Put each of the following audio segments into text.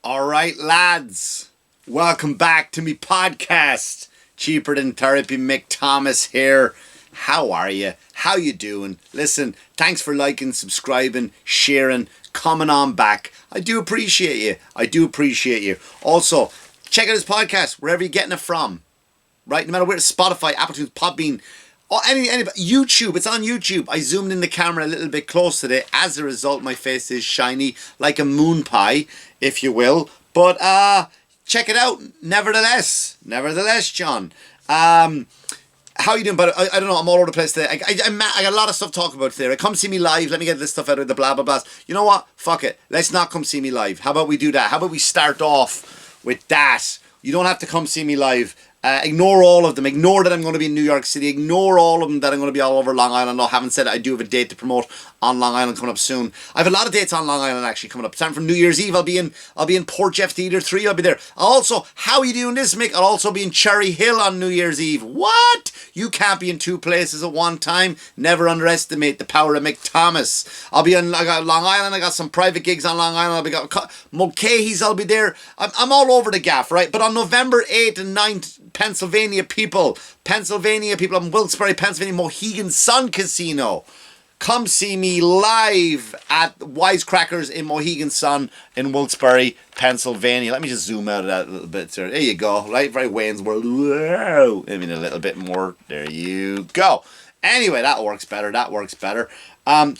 All right, lads. Welcome back to me podcast. Cheaper than therapy, Mick Thomas here. How are you? How you doing? Listen, thanks for liking, subscribing, sharing, coming on back. I do appreciate you. Also, check out this podcast wherever you're getting it from. Right? No matter where, Spotify, Apple iTunes, Podbean, or any YouTube. It's on YouTube. I zoomed in the camera a little bit close today. As a result, my face is shiny like a moon pie, if you will. But check it out. Nevertheless, John. How you doing? But I don't know. I'm all over the place today. I got a lot of stuff to talk about today. Come see me live. Let me get this stuff out of the blah blah blahs. You know what? Fuck it. Let's not come see me live. How about we do that? How about we start off with that? You don't have to come see me live. Ignore all of them. Ignore that I'm going to be in New York City. Ignore all of them that I'm going to be all over Long Island. No, haven't said it. I do have a date to promote on Long Island coming up soon. I have a lot of dates on Long Island actually coming up. Time for New Year's Eve. I'll be in Port Jeff Theatre 3. I'll be there. Also, how are you doing this, Mick? I'll also be in Cherry Hill on New Year's Eve. What? You can't be in two places at one time. Never underestimate the power of Mick Thomas. I got Long Island. I got some private gigs on Long Island. Mulcahy's. I'll be there. I'm all over the gaff, right? But on November 8th and 9th, Pennsylvania people, I'm Wilkes-Barre, Pennsylvania, Mohegan Sun Casino. Come see me live at Wisecrackers in Mohegan Sun in Wilkes-Barre, Pennsylvania. Let me just zoom out of that a little bit, sir. There you go, right? Very Wayne's World. Whoa. I mean, a little bit more. There you go. Anyway, that works better.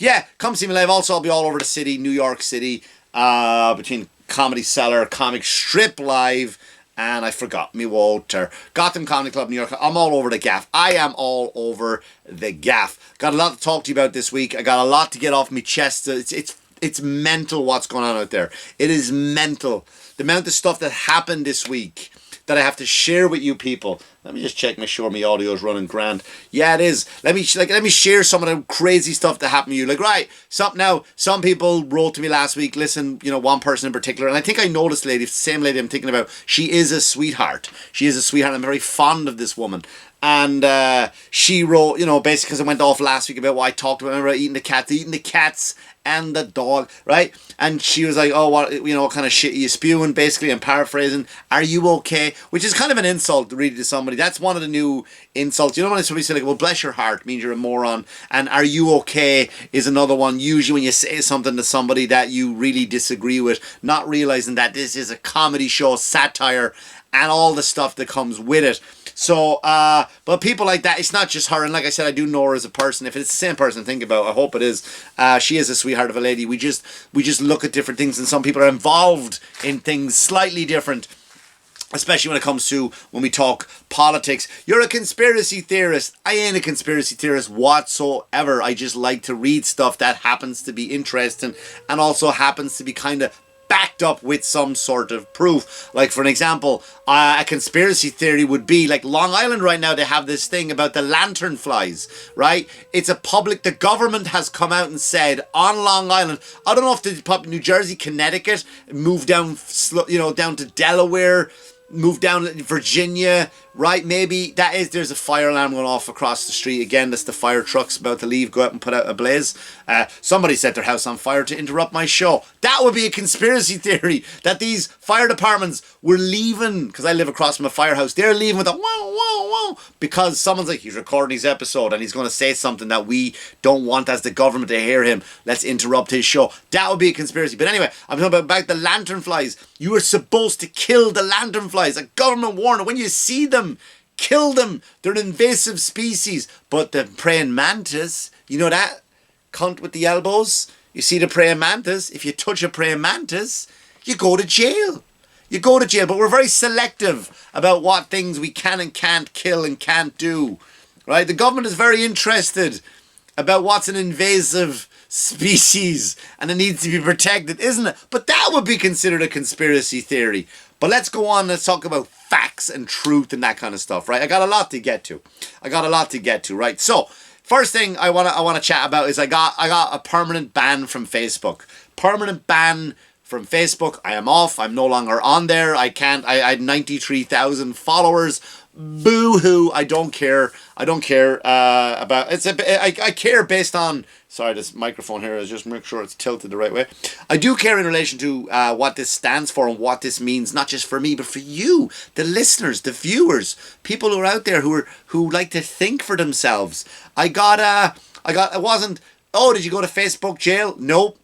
Yeah, come see me live. Also, I'll be all over the city, New York City, between Comedy Cellar, Comic Strip Live, and I forgot me Walter. Gotham Comedy Club, New York. I'm all over the gaff. I am all over the gaff. Got a lot to talk to you about this week. I got a lot to get off my chest. It's mental what's going on out there. It is mental. The amount of stuff that happened this week that I have to share with you people. Let me just check, make sure my audio is running grand. Yeah, it is. Let me share some of the crazy stuff that happened to you. Like, right, some people wrote to me last week. Listen, one person in particular, and I think I know this lady, same lady I'm thinking about. She is a sweetheart. I'm very fond of this woman. And she wrote, basically because I went off last week about what I talked about. Remember eating the cats and the dog, right? And she was like, oh, what kind of shit are you spewing? Basically, I'm paraphrasing. Are you okay? Which is kind of an insult, really, to somebody. That's one of the new insults. When somebody says, like, well, bless your heart, means you're a moron. And are you okay is another one. Usually when you say something to somebody that you really disagree with, not realizing that this is a comedy show, satire, and all the stuff that comes with it. So, but people like that, it's not just her. And like I said, I do know her as a person. If it's the same person, think about, I hope it is. She is a sweetheart of a lady. We just look at different things, and some people are involved in things slightly different, especially when we talk politics. You're a conspiracy theorist. I ain't a conspiracy theorist whatsoever. I just like to read stuff that happens to be interesting and also happens to be kind of backed up with some sort of proof. Like, for an example, a conspiracy theory would be, like, Long Island right now, they have this thing about the lantern flies, right? The government has come out and said on Long Island, I don't know if the New Jersey, Connecticut, move down, down to Delaware, move down to Virginia, right? Maybe there's a fire alarm going off across the street. Again, that's the fire trucks about to leave, go out and put out a blaze. Somebody set their house on fire to interrupt my show. That would be a conspiracy theory, that these fire departments were leaving, because I live across from a firehouse, they're leaving with a wow, wow, wow, because someone's like, he's recording his episode and he's going to say something that we don't want as the government to hear him. Let's interrupt his show. That would be a conspiracy. But anyway, I'm talking about the lanternflies. You are supposed to kill the lanternflies. A government warning. When you see them, kill them. They're an invasive species. But the praying mantis, you know that cunt with the elbows? You see the praying mantis? If you touch a praying mantis, you go to jail. But we're very selective about what things we can and can't kill and can't do. Right? The government is very interested about what's an invasive species and it needs to be protected, isn't it? But that would be considered a conspiracy theory. But let's go on, let's talk about facts and truth and that kind of stuff, right? I got a lot to get to, right? So, first thing I want to chat about is I got a permanent ban from Facebook. Permanent ban from Facebook. I am off. I'm no longer on there. I had 93,000 followers. Boo-hoo. I don't care. I don't care about... I care based on... Sorry, this microphone here is just make sure it's tilted the right way. I do care in relation to what this stands for and what this means, not just for me, but for you, the listeners, the viewers, people who are out there who like to think for themselves. It wasn't, oh, did you go to Facebook jail? Nope,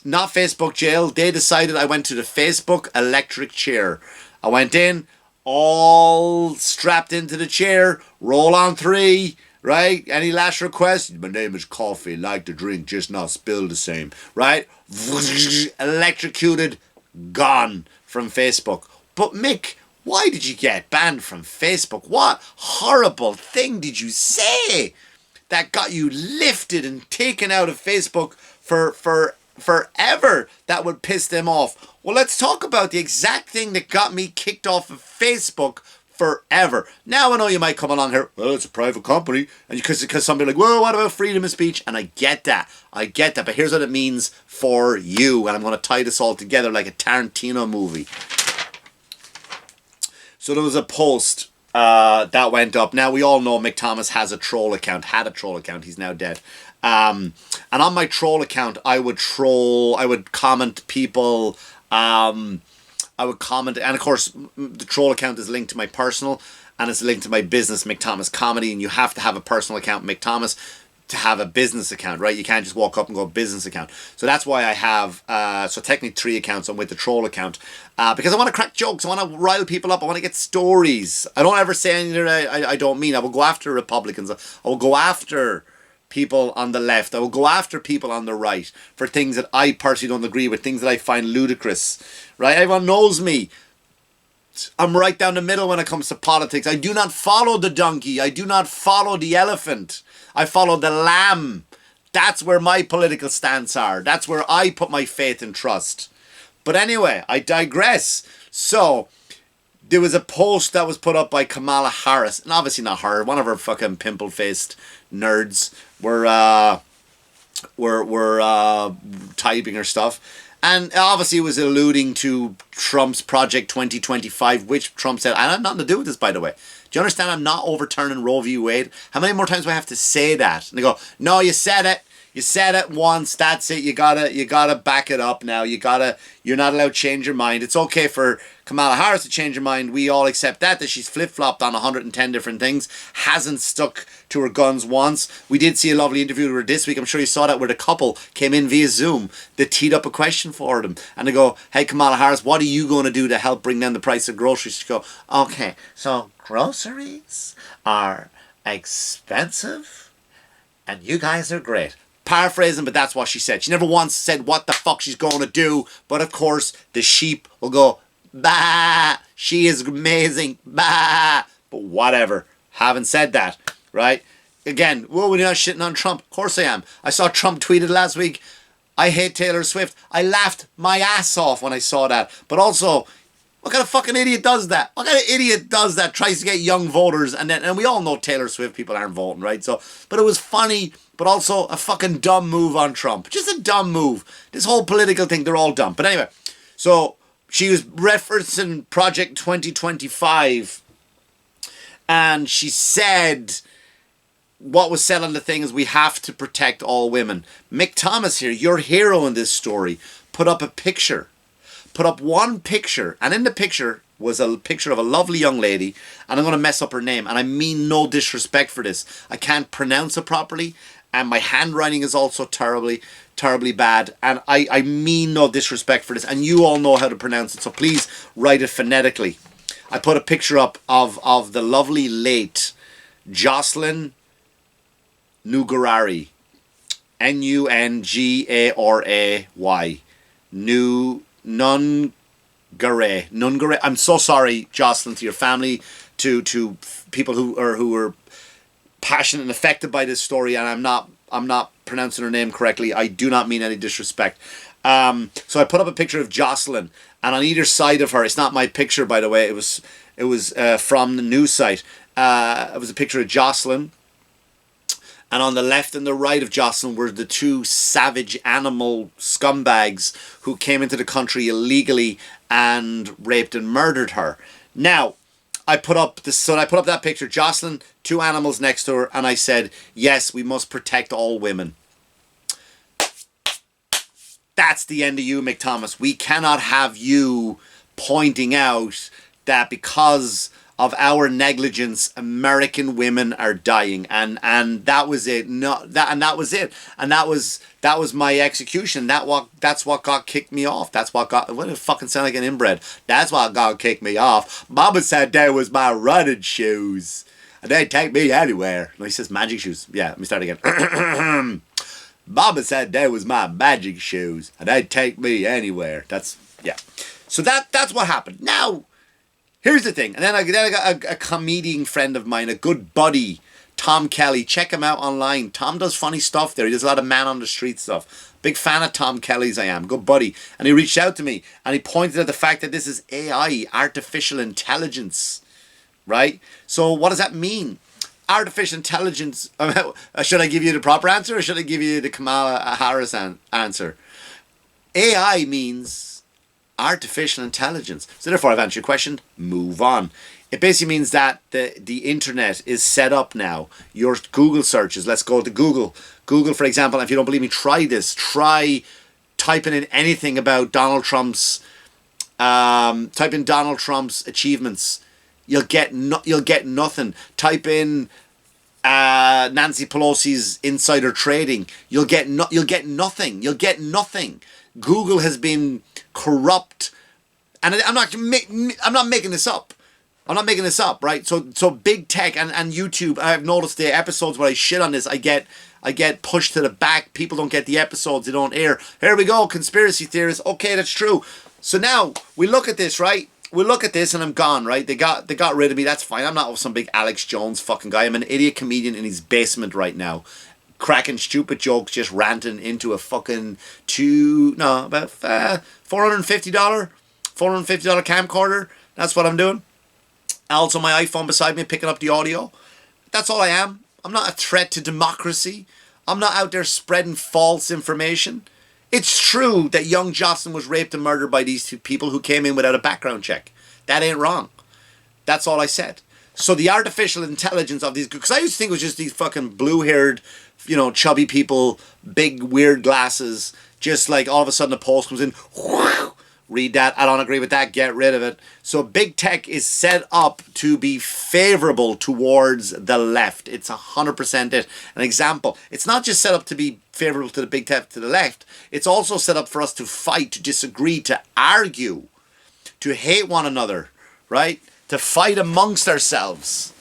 not Facebook jail. They decided I went to the Facebook electric chair. I went in, all strapped into the chair, roll on 3, right? Any last request? My name is Coffee, like to drink, just not spill the same, right? Electrocuted, gone from Facebook. But Mick, why did you get banned from Facebook? What horrible thing did you say that got you lifted and taken out of Facebook for forever? That would piss them off. Well, let's talk about the exact thing that got me kicked off of Facebook forever. Now I know you might come along here, well, it's a private company, and because somebody like, well, what about freedom of speech? And I get that, but here's what it means for you, and I'm going to tie this all together like a Tarantino movie. So there was a post that went up. Now we all know Mick Thomas had a troll account. He's now dead. And on my troll account, I would comment people. I would comment, and of course, the troll account is linked to my personal, and it's linked to my business, Mick Thomas Comedy, and you have to have a personal account, Mick Thomas, to have a business account, right? You can't just walk up and go business account. So that's why I have, so technically 3 accounts. I'm with the troll account, because I want to crack jokes, I want to rile people up, I want to get stories. I don't ever say anything I don't mean. I will go after Republicans, I will go after people on the left, I will go after people on the right for things that I personally don't agree with, things that I find ludicrous, right? Everyone knows me. I'm right down the middle when it comes to politics. I do not follow the donkey. I do not follow the elephant. I follow the lamb. That's where my political stance are. That's where I put my faith and trust. But anyway, I digress. So, there was a post that was put up by Kamala Harris, and obviously not her, one of her fucking pimple-faced nerds were typing her stuff. And obviously it was alluding to Trump's Project 2025, which Trump said, I have nothing to do with this, by the way. Do you understand I'm not overturning Roe v. Wade? How many more times do I have to say that? And they go, no, you said it. You said it once, that's it. You gotta back it up now. You're not allowed to change your mind. It's okay for Kamala Harris to change her mind. We all accept that she's flip-flopped on 110 different things. Hasn't stuck to her guns once. We did see a lovely interview with her this week. I'm sure you saw that, where the couple came in via Zoom. They teed up a question for them. And they go, hey, Kamala Harris, what are you going to do to help bring down the price of groceries? She go, okay, so groceries are expensive and you guys are great. Paraphrasing, but that's what she said. She never once said what the fuck she's going to do. But of course, the sheep will go, bah, she is amazing, bah. But whatever. Haven't said that, right? Again, whoa, we're not shitting on Trump. Of course I am. I saw Trump tweeted last week, I hate Taylor Swift. I laughed my ass off when I saw that. But also, what kind of fucking idiot does that? What kind of idiot does that? Tries to get young voters, and we all know Taylor Swift people aren't voting, right? So, but it was funny, but also a fucking dumb move on Trump. Just a dumb move. This whole political thing, they're all dumb. But anyway, so she was referencing Project 2025, and she said, what was said on the thing is, we have to protect all women. Mick Thomas here, your hero in this story, put up a picture. Put up one picture, and in the picture was a picture of a lovely young lady, and I'm going to mess up her name, and I mean no disrespect for this. I can't pronounce it properly, and my handwriting is also terribly bad, and I mean no disrespect for this, and you all know how to pronounce it, so please write it phonetically. I put a picture up of the lovely late Jocelyn Nugaray, Nungaray, Nungaray. I'm so sorry, Jocelyn, to your family, to people who are passionate and affected by this story, and I'm not pronouncing her name correctly. I do not mean any disrespect. So I put up a picture of Jocelyn, and on either side of her, it's not my picture, by the way. It was from the news site. It was a picture of Jocelyn, And on the left and the right of Jocelyn were the two savage animal scumbags who came into the country illegally and raped and murdered her. Now, I put up that picture, Jocelyn, two animals next to her, and I said, yes, we must protect all women. That's the end of you, Mick Thomas. We cannot have you pointing out that because of our negligence, American women are dying, and that was it. That was it, and that was my execution. That's what got kicked me off. What did it fucking sound like an inbred? That's what got kicked me off. Mama said that was my running shoes, and they'd take me anywhere. No, he says magic shoes. Yeah, let me start again. Mama said that was my magic shoes, and they'd take me anywhere. Yeah. So that's what happened. Now, here's the thing. And then I got a comedian friend of mine, a good buddy, Tom Kelly. Check him out online. Tom does funny stuff there. He does a lot of man on the street stuff. Big fan of Tom Kelly's, I am. Good buddy. And he reached out to me and he pointed at the fact that this is AI, artificial intelligence. Right? So what does that mean? Artificial intelligence. Should I give you the proper answer or should I give you the Kamala Harris answer? AI means artificial intelligence. So therefore I've answered your question. Move on. It basically means that the internet is set up now. Your Google searches. Let's go to Google. Google, for example, if you don't believe me, try this. Try typing in anything about Donald Trump's type in Donald Trump's achievements. You'll get nothing. Type in Nancy Pelosi's insider trading. You'll get nothing. You'll get nothing. Google has been corrupt, and I'm not making this up. I'm not making this up, right? So big tech and YouTube. I've noticed the episodes where I shit on this, I get pushed to the back. People don't get the episodes. They don't air. Here we go, conspiracy theorists. Okay, that's true. So now we look at this, right? We look at this and I'm gone, right? They got rid of me. That's fine. I'm not some big Alex Jones fucking guy. I'm an idiot comedian in his basement right now, cracking stupid jokes, just ranting into a fucking about $450 camcorder. That's what I'm doing. Also my iPhone beside me picking up the audio. That's all I am. I'm not a threat to democracy. I'm not out there spreading false information. It's true that young Jocelyn was raped and murdered by these two people who came in without a background check. That ain't wrong. That's all I said. So the artificial intelligence of these, because I used to think it was just these fucking blue-haired, chubby people, big weird glasses, just like all of a sudden a post comes in, whoosh, read that, I don't agree with that, get rid of it. So big tech is set up to be favorable towards the left. It's 100% it. An example, it's not just set up to be favorable to the big tech to the left, it's also set up for us to fight, to disagree, to argue, to hate one another, right? To fight amongst ourselves.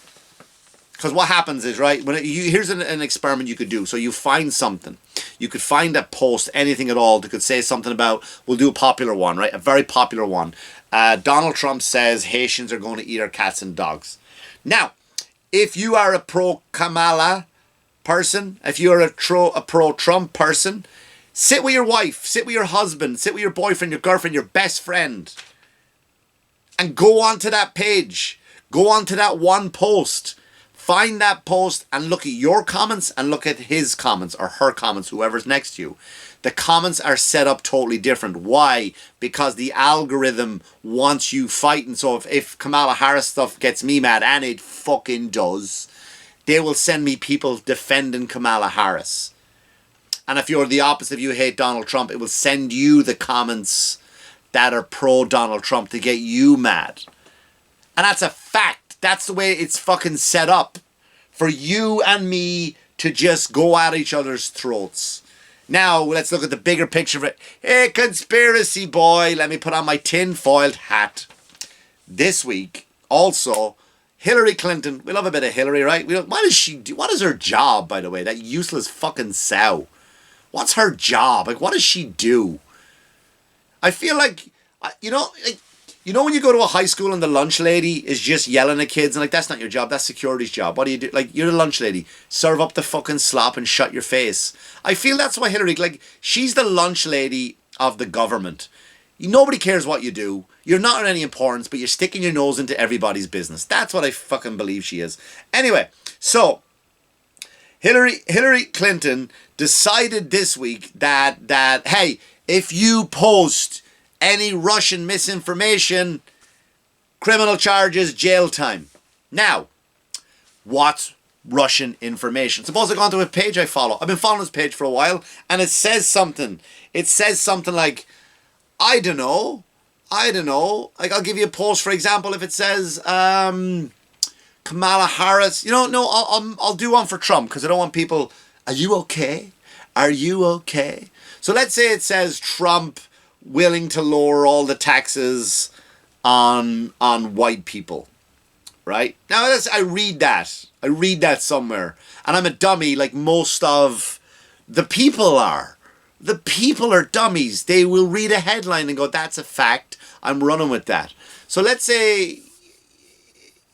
Because what happens is, right, here's an experiment you could do. So you find something. You could find a post, anything at all, that could say something about, we'll do a popular one, right? A very popular one. Donald Trump says Haitians are going to eat our cats and dogs. Now, if you are a pro-Kamala person, if you're a pro-Trump person, sit with your wife, sit with your husband, sit with your boyfriend, your girlfriend, your best friend, and go onto that page. Go onto that one post. Find that post and look at your comments and look at his comments or her comments, whoever's next to you. The comments are set up totally different. Why? Because the algorithm wants you fighting. So if Kamala Harris stuff gets me mad, and it fucking does, they will send me people defending Kamala Harris. And if you're the opposite, if you hate Donald Trump, it will send you the comments that are pro-Donald Trump to get you mad. And that's a fact. That's the way it's fucking set up for you and me to just go at each other's throats. Now, let's look at the bigger picture of it. Hey, conspiracy boy, let me put on my tin-foiled hat. This week, also, Hillary Clinton. We love a bit of Hillary, right? What does she do? What is her job, by the way? That useless fucking sow. What's her job? Like, what does she do? I feel like, when you go to a high school and the lunch lady is just yelling at kids and like, that's not your job, that's security's job. What do you do? Like, you're the lunch lady. Serve up the fucking slop and shut your face. I feel that's why Hillary, like, she's the lunch lady of the government. Nobody cares what you do. You're not of any importance, but you're sticking your nose into everybody's business. That's what I fucking believe she is. Anyway, so Hillary Clinton decided this week that hey, if you post any Russian misinformation, criminal charges, jail time. Now, what's Russian information? Suppose I go onto a page I follow. I've been following this page for a while, and it says something. It says something like, I don't know. Like, I'll give you a post, for example, if it says Kamala Harris. No, I'll do one for Trump because I don't want people. Are you okay? Are you okay? So let's say it says Trump willing to lower all the taxes on white people. Right? Now, I read that somewhere. And I'm a dummy like most of the people are. The people are dummies. They will read a headline and go, that's a fact. I'm running with that. So let's say,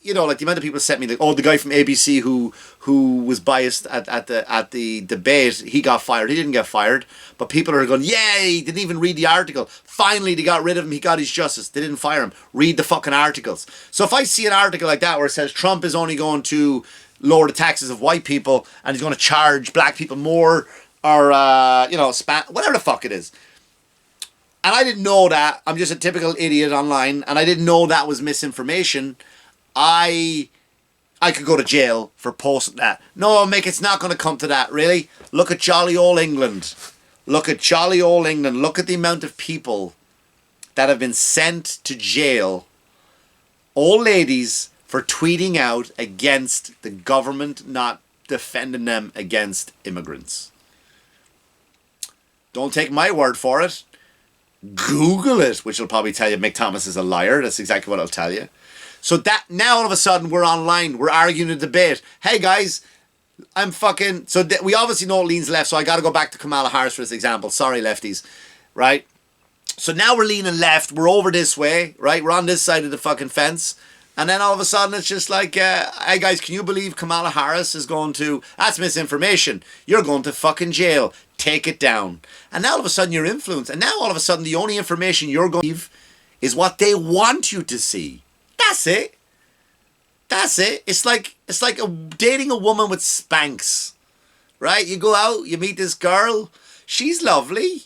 like the amount of people sent me, like, oh, the guy from ABC who was biased at the debate, he got fired. He didn't get fired. But people are going, yay, he didn't even read the article. Finally, they got rid of him. He got his justice. They didn't fire him. Read the fucking articles. So if I see an article like that where it says Trump is only going to lower the taxes of white people and he's going to charge black people more or, whatever the fuck it is. And I didn't know that. I'm just a typical idiot online and I didn't know that was misinformation. I could go to jail for posting that. No, Mick, it's not going to come to that, really. Look at jolly old England. Look at jolly old England. Look at the amount of people that have been sent to jail. Old ladies for tweeting out against the government not defending them against immigrants. Don't take my word for it. Google it, which will probably tell you Mick Thomas is a liar. That's exactly what I'll tell you. So that now all of a sudden we're online, we're arguing a debate. Hey guys, I'm fucking... So we obviously know it leans left, so I got to go back to Kamala Harris for this example. Sorry, lefties. Right? So now we're leaning left, we're over this way, right? We're on this side of the fucking fence. And then all of a sudden it's just like, hey guys, can you believe Kamala Harris is going to... That's misinformation. You're going to fucking jail. Take it down. And now all of a sudden you're influenced. And now all of a sudden the only information you're going to believe is what they want you to see. That's it. That's it. It's like dating a woman with Spanx, right? You go out, you meet this girl. She's lovely.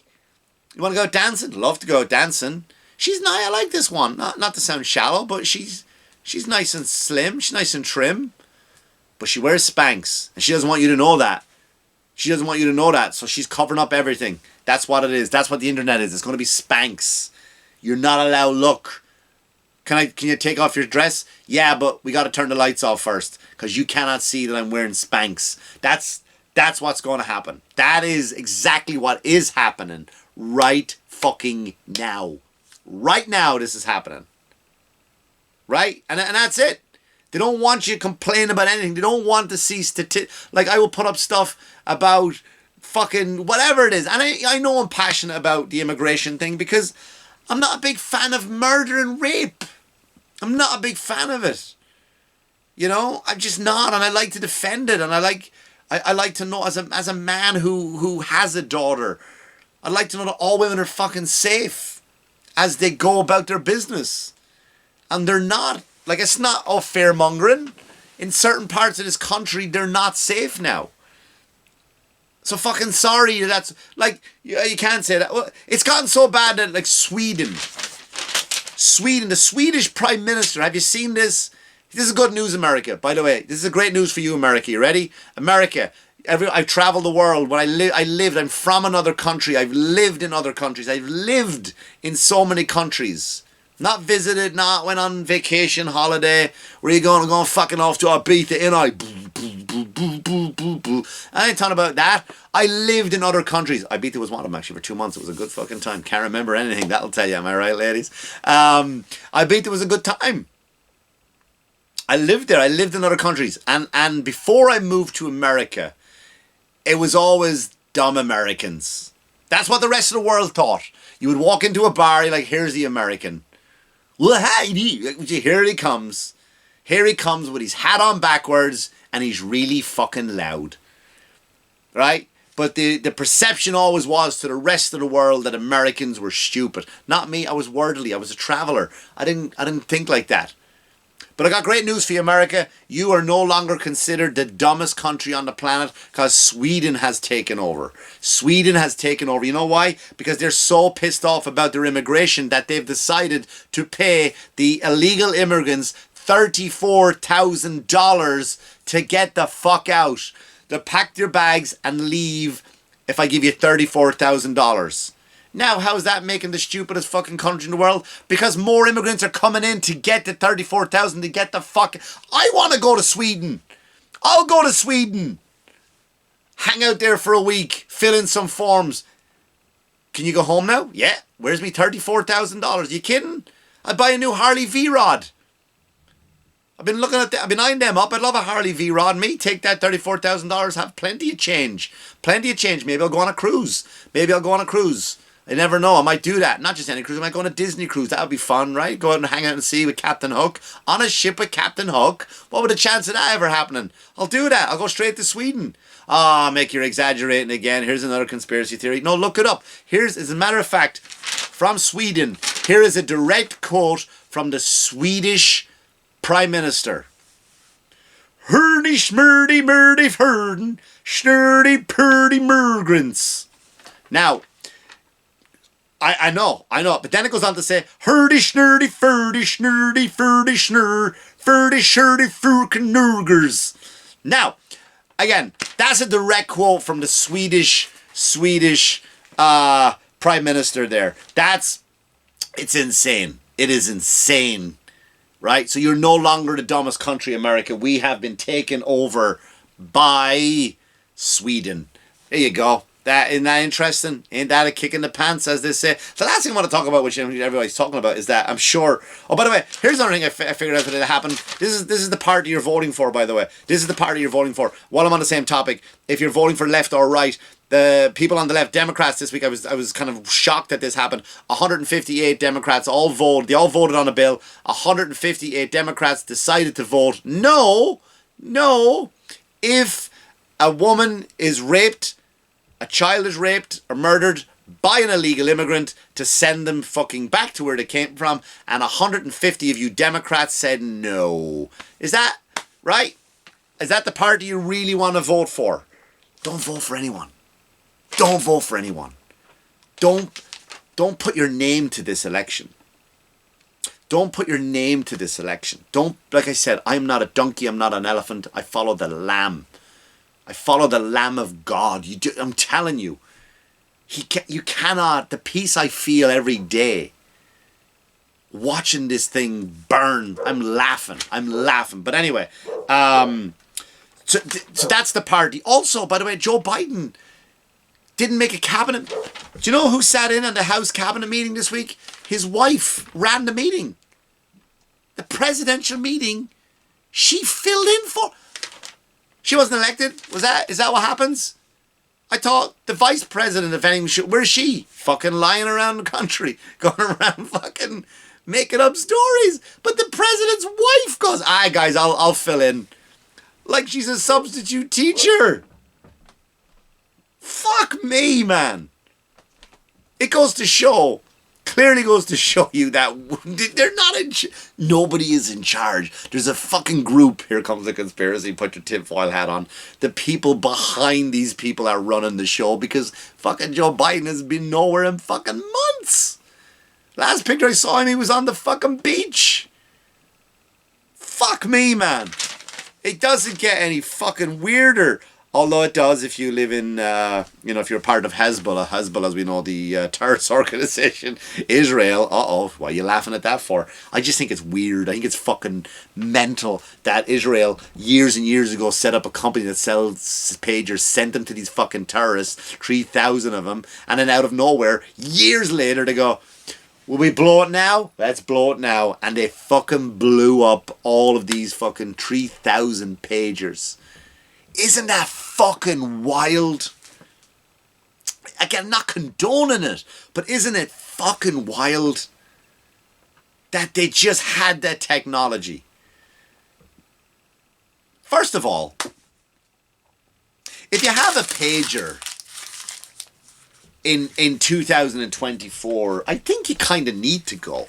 You want to go dancing? Love to go dancing. She's nice. I like this one. Not to sound shallow, but she's nice and slim. She's nice and trim. But she wears Spanx, and she doesn't want you to know that. She doesn't want you to know that, so she's covering up everything. That's what it is. That's what the internet is. It's going to be Spanx. You're not allowed look. Can you take off your dress? Yeah, but we got to turn the lights off first because you cannot see that I'm wearing Spanx. That's what's going to happen. That is exactly what is happening right fucking now. Right now, this is happening. Right? And that's it. They don't want you to complain about anything. They don't want to see like I will put up stuff about fucking whatever it is. And I know I'm passionate about the immigration thing because I'm not a big fan of murder and rape. I'm not a big fan of it. I'm just not, and I like to defend it, and I like to know as a man who has a daughter, I'd like to know that all women are fucking safe as they go about their business. And they're not. Like, it's not all fear-mongering. In certain parts of this country, they're not safe now. So fucking sorry, that's, like, you can't say that. Well, it's gotten so bad that, like, Sweden, the Swedish Prime Minister, have you seen this? This is good news, America, by the way. This is a great news for you, America. You ready? America, I've traveled the world. When I'm from another country. I've lived in other countries. I've lived in so many countries. Not visited, not went on vacation, holiday. Where are you going? I'm going fucking off to Ibiza, and I ain't talking about that. I lived in other countries. Ibiza was one of them actually for 2 months. It was a good fucking time. Can't remember anything. That'll tell you. Am I right, ladies? Ibiza was a good time. I lived there. I lived in other countries. And before I moved to America, it was always dumb Americans. That's what the rest of the world thought. You would walk into a bar, you're like, here's the American. Well, hi, here he comes. Here he comes with his hat on backwards, and he's really fucking loud. Right? But the perception always was to the rest of the world that Americans were stupid. Not me, I was worldly, I was a traveller. I didn't think like that. But I got great news for you, America. You are no longer considered the dumbest country on the planet because Sweden has taken over. Sweden has taken over. You know why? Because they're so pissed off about their immigration that they've decided to pay the illegal immigrants $34,000 to get the fuck out. They'll pack their bags and leave if I give you $34,000. Now, how's that making the stupidest fucking country in the world? Because more immigrants are coming in to get the 34,000 to get the fuck... I want to go to Sweden. I'll go to Sweden. Hang out there for a week. Fill in some forms. Can you go home now? Yeah. Where's me $34,000? You kidding? I'd buy a new Harley V-Rod. I've been looking at I've been eyeing them up. I'd love a Harley V-Rod. Me, take that $34,000. Have plenty of change. Plenty of change. Maybe I'll go on a cruise. I never know. I might do that. Not just any cruise. I might go on a Disney cruise. That would be fun, right? Go out and hang out and sea with Captain Hook. On a ship with Captain Hook. What would the chance of that ever happening? I'll do that. I'll go straight to Sweden. Ah, Mick, you're exaggerating again. Here's another conspiracy theory. No, look it up. As a matter of fact, from Sweden, here is a direct quote from the Swedish Prime Minister. Hurdy schmurdy murdy furden, schnurdy purdy murgrants. Now, I know, but then it goes on to say, hurdy schnurdy furdy schnurdy furdy schnur, furdy shurdy furken nurgers. Now, again, that's a direct quote from the Swedish Prime Minister there. It's insane. It is insane. Right? So you're no longer the dumbest country, America. We have been taken over by Sweden. There you go. Isn't that interesting? Ain't that a kick in the pants, as they say? The last thing I want to talk about, which everybody's talking about, is that I'm sure... Oh, by the way, here's another thing I figured out that happened. This is the party you're voting for, by the way. This is the party you're voting for. While I'm on the same topic, if you're voting for left or right, the people on the left, Democrats this week, I was kind of shocked that this happened. 158 Democrats all voted on a bill. 158 Democrats decided to vote no if a woman is raped, a child is raped or murdered by an illegal immigrant, to send them fucking back to where they came from. And 150 of you Democrats said no. Is that right? Is that the party you really want to vote for? Don't vote for anyone. Don't vote for anyone. Don't put your name to this election. Don't put your name to this election. Like I said, I'm not a donkey, I'm not an elephant. I follow the lamb. I follow the Lamb of God. I'm telling you. You cannot, the peace I feel every day watching this thing burn. I'm laughing. But anyway, so that's the party. Also, by the way, Joe Biden didn't make a cabinet. Do you know who sat in on the House cabinet meeting this week? His wife ran the meeting. The presidential meeting, she filled in for. She wasn't elected. Is that what happens? I thought the vice president, if anything, where's she? Fucking lying around the country, going around fucking making up stories. But the president's wife goes, "Aye, guys, I'll fill in," like she's a substitute teacher. Fuck me, man. It clearly goes to show you that they're not nobody is in charge. There's a fucking group. Here comes the conspiracy. Put your tinfoil hat on. The people behind these people are running the show, because fucking Joe Biden has been nowhere in fucking months. Last picture I saw him, he was on the fucking beach. Fuck me, man. It doesn't get any fucking weirder. Although it does if you live in, if you're part of Hezbollah. Hezbollah, as we know, the terrorist organization, Israel. Why are you laughing at that for? I just think it's weird. I think it's fucking mental that Israel, years and years ago, set up a company that sells pagers, sent them to these fucking terrorists, 3,000 of them, and then out of nowhere, years later, they go, will we blow it now? Let's blow it now. And they fucking blew up all of these fucking 3,000 pagers. Isn't that fucking wild? Again, I'm not condoning it, but isn't it fucking wild that they just had that technology? First of all, if you have a pager in 2024, I think you kind of need to go.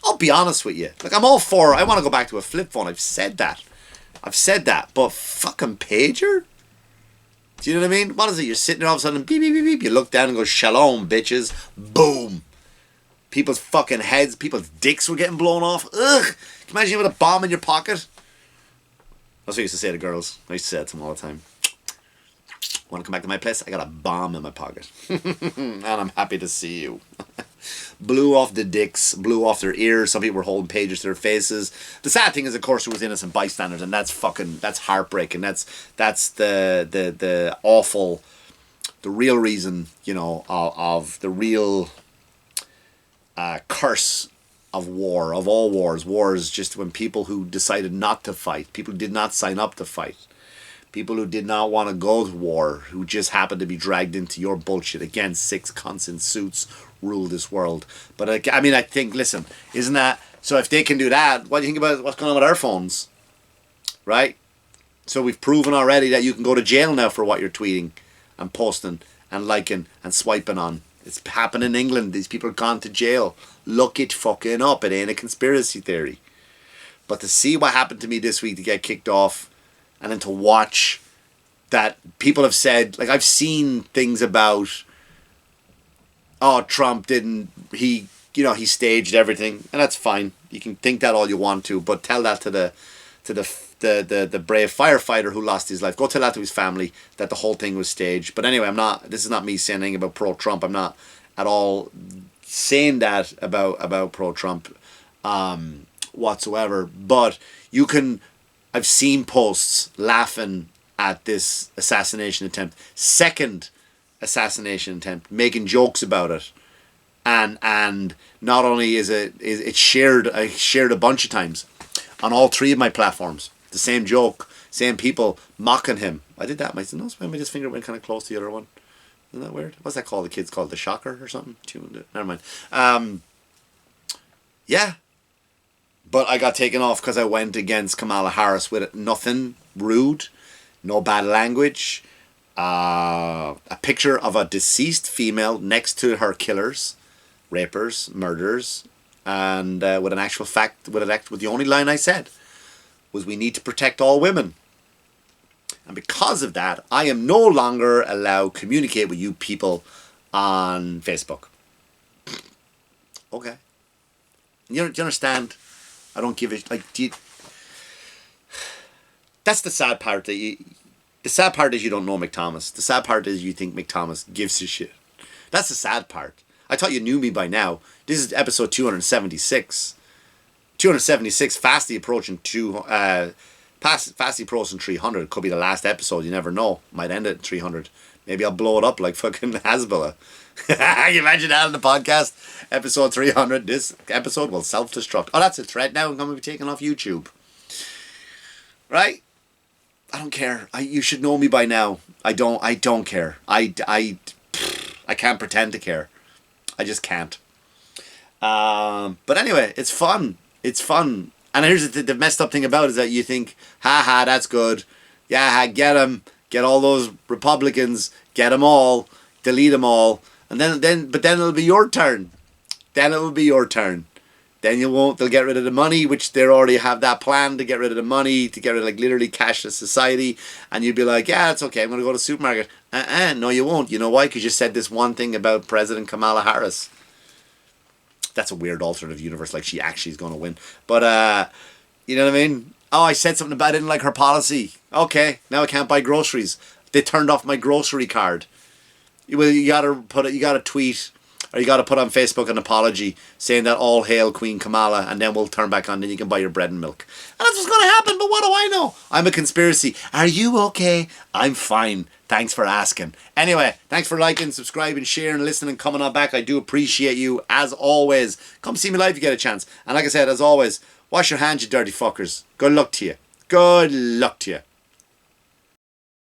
I'll be honest with you. Like, I'm all for, I want to go back to a flip phone. I've said that. But fucking pager? Do you know what I mean? What is it? You're sitting there all of a sudden, beep, beep, beep, beep. You look down and go, shalom, bitches. Boom. People's fucking heads, people's dicks were getting blown off. Ugh. Can you imagine you with a bomb in your pocket? That's what I used to say to girls. I used to say that to them all the time. Want to come back to my place? I got a bomb in my pocket. And I'm happy to see you. Blew off the dicks, blew off their ears. Some people were holding pages to their faces. The sad thing is, of course, there was innocent bystanders, and that's heartbreaking. That's the awful, the real reason, you know, of the real curse of war, of all wars. War is just when people who decided not to fight, people who did not sign up to fight, people who did not want to go to war, who just happened to be dragged into your bullshit. Again, 6 cunts in suits rule this world. But I mean, I think, listen, isn't that, so if they can do that, what do you think about what's going on with our phones? Right? So we've proven already that you can go to jail now for what you're tweeting and posting and liking and swiping on. It's happened in England. These people are gone to jail. Look it fucking up. It ain't a conspiracy theory. But to see what happened to me this week, to get kicked off, and then to watch that people have said, like, I've seen things about, oh, Trump he staged everything, and that's fine. You can think that all you want to, but tell that to the brave firefighter who lost his life. Go tell that to his family, that the whole thing was staged. But anyway, this is not me saying anything about pro-Trump. I'm not at all saying that about pro-Trump whatsoever. But I've seen posts laughing at this assassination attempt. Second assassination attempt, making jokes about it. And not only is it shared, I shared a bunch of times on all 3 of my platforms. The same joke, same people mocking him. I did that. My this finger went kind of close to the other one. Isn't that weird? What's that called? The kids called the shocker or something? Never mind. Yeah. But I got taken off because I went against Kamala Harris with nothing rude, no bad language, a picture of a deceased female next to her killers, rapers, murderers, and with the only line I said was, we need to protect all women. And because of that, I am no longer allowed to communicate with you people on Facebook. Okay. Do you understand? I don't give it, like, that's the sad part. The sad part is you don't know Mick Thomas. The sad part is you think Mick Thomas gives a shit. That's the sad part. I thought you knew me by now. This is episode 276. 276, fastly approaching fastly approaching 300. Could be the last episode. You never know. Might end at 300. Maybe I'll blow it up like fucking Hezbollah. You imagine that on the podcast? Episode 300. This episode will self-destruct. Oh, that's a threat now. I'm going to be taken off YouTube. Right? I don't care. You should know me by now. I don't care. I can't pretend to care. I just can't. But anyway, it's fun. It's fun. And here's the messed up thing about it is that you think, haha, that's good. Yeah, get them. Get all those Republicans. Get them all. Delete them all. And then it'll be your turn. Then it will be your turn. Then they'll get rid of the money, which they already have that plan to get rid of the money, to get rid of, like, literally cashless society. And you'd be like, yeah, it's okay, I'm going to go to the supermarket. No, you won't. You know why? Because you said this one thing about President Kamala Harris. That's a weird alternative universe, like she actually is going to win. But, you know what I mean? Oh, I said something about I didn't like her policy. Okay, now I can't buy groceries. They turned off my grocery card. You gotta tweet, or you gotta put on Facebook an apology saying that all hail Queen Kamala, and then we'll turn back on, then you can buy your bread and milk. And that's what's gonna happen, but what do I know? I'm a conspiracy. Are you okay? I'm fine. Thanks for asking. Anyway, thanks for liking, subscribing, sharing, listening, coming on back. I do appreciate you, as always. Come see me live if you get a chance. And like I said, as always, wash your hands, you dirty fuckers. Good luck to you. Good luck to you.